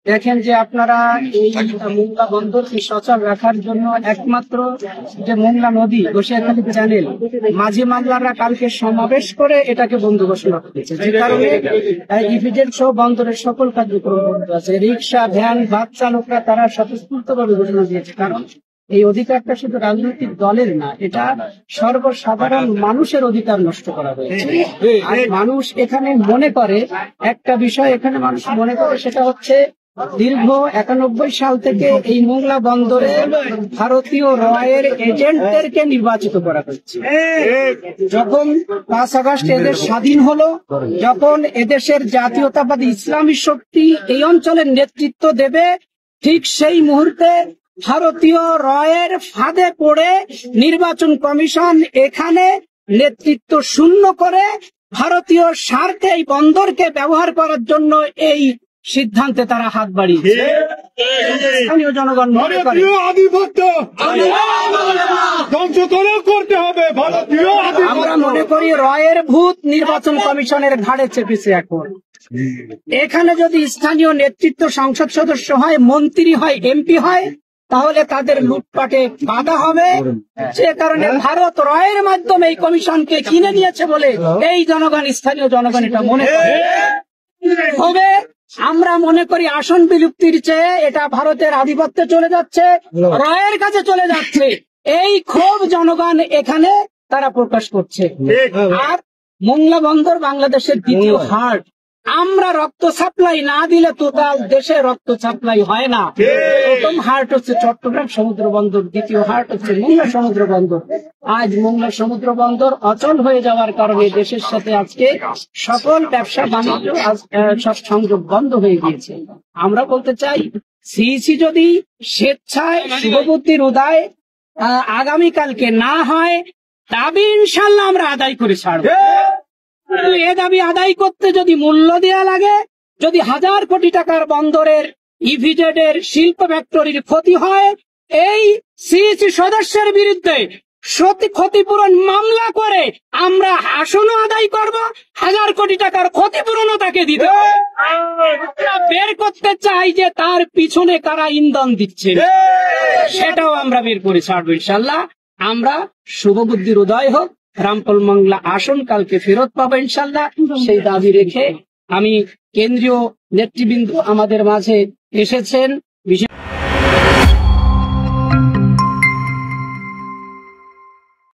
দেখেন যে আপনারা এই মোংলা বন্দরকে সচল রাখার জন্য একমাত্র যে মোংলা নদী গোসাইখালী চ্যানেল মাঝি মামলারা কালকে সমাবেশ করে এটাকে বন্ধ ঘোষণা করেছে, যে কারণে ইপিজেড সহ বন্দরের সকল কার্যক্রম বন্ধ আছে। রিক্সা, ভ্যান, বাস চালকরা তারা স্বতঃস্ফূর্তভাবে ঘোষণা দিয়েছে, কারণ এই অধিকারটা শুধু রাজনৈতিক দলের না, এটা সর্বসাধারণ মানুষের অধিকার নষ্ট করা হয়েছে। আর মানুষ এখানে মনে করে একটা বিষয়, এখানে মানুষ মনে করে সেটা হচ্ছে দীর্ঘ 91 সাল থেকে এই মোংলা বন্দরে ভারতীয় রয়ের এজেন্টদেরকে নির্বাচিত করা হচ্ছে। যখন 5 আগস্ট এদের স্বাধীন হলো, যখন এদেশের জাতীয়তাবাদী ইসলামী শক্তি এই অঞ্চলের নেতৃত্ব দেবে, ঠিক সেই মুহূর্তে ভারতীয় রয়ের ফাঁদে পড়ে নির্বাচন কমিশন এখানে নেতৃত্ব শূন্য করে ভারতীয় স্বার্থে এই বন্দরকে ব্যবহার করার জন্য এই সিদ্ধান্তে তারা হাত বাড়িয়েছে। স্থানীয় জনগণ মনে করে আমরা মনে করি রয়ের ভূত নির্বাচন কমিশনের ঘাড়ে চেপেছে। এখন এখানে যদি স্থানীয় নেতৃত্ব সংসদ সদস্য হয়, মন্ত্রী হয়, এমপি হয়, তাহলে তাদের লুটপাটে বাধা হবে। সে কারণে ভারত রয়ের মাধ্যমে এই কমিশনকে কিনে নিয়েছে বলে এই জনগণ, স্থানীয় জনগণ এটা মনে করে। তবে আমরা মনে করি আসন বিলুপ্তির চেয়ে এটা ভারতের আধিপত্যে চলে যাচ্ছে, রয়ের কাছে চলে যাচ্ছে, এই ক্ষোভ জনগণ এখানে তারা প্রকাশ করছে। আর মোংলা বন্দর বাংলাদেশের দ্বিতীয় হার্ট। আমরা রক্ত সাপ্লাই না দিলে টোটাল দেশে রক্ত সাপ্লাই হয় না। প্রথম হার্ট হচ্ছে চট্টগ্রাম সমুদ্র বন্দর, দ্বিতীয় হার্ট হচ্ছে মোংলা সমুদ্র বন্দর। আজ মোংলা সমুদ্র বন্দর অচল হয়ে যাওয়ার কারণে দেশের সাথে আজকে সকল ব্যবসা বাণিজ্য সব সংযোগ বন্ধ হয়ে গিয়েছে। আমরা বলতে চাই, সিইসি যদি স্বেচ্ছায় শুভবুদ্ধির উদয় আগামীকালকে না হয়, দাবি ইনশাল্লাহ আমরা আদায় করে ছাড়বো। এ দাবি আদায় করতে যদি মূল্য দেওয়া লাগে, যদি 1000 কোটি টাকার বন্দরের ইভিজেড এর শিল্প ফ্যাক্টরির ক্ষতি হয়, এই সিইসি সদস্যের বিরুদ্ধে ক্ষতিপূরণ মামলা করে আমরা আসনও আদায় করব, 1000 কোটি টাকার ক্ষতিপূরণও তাকে দিতে বের করতে চাই যে তার পিছনে কারা ইন্ধন দিচ্ছে, সেটাও আমরা বের করে ছাড়বো ইনশাল্লাহ। আমরা শুভবুদ্ধির উদয় হোক, রামপাল মোংলা আসন কালকে ফেরত পাবো ইনশাল্লাহ, সেই দাবি রেখে আমি কেন্দ্রীয় নেতৃবৃন্দ আমাদের মাঝে এসেছেন।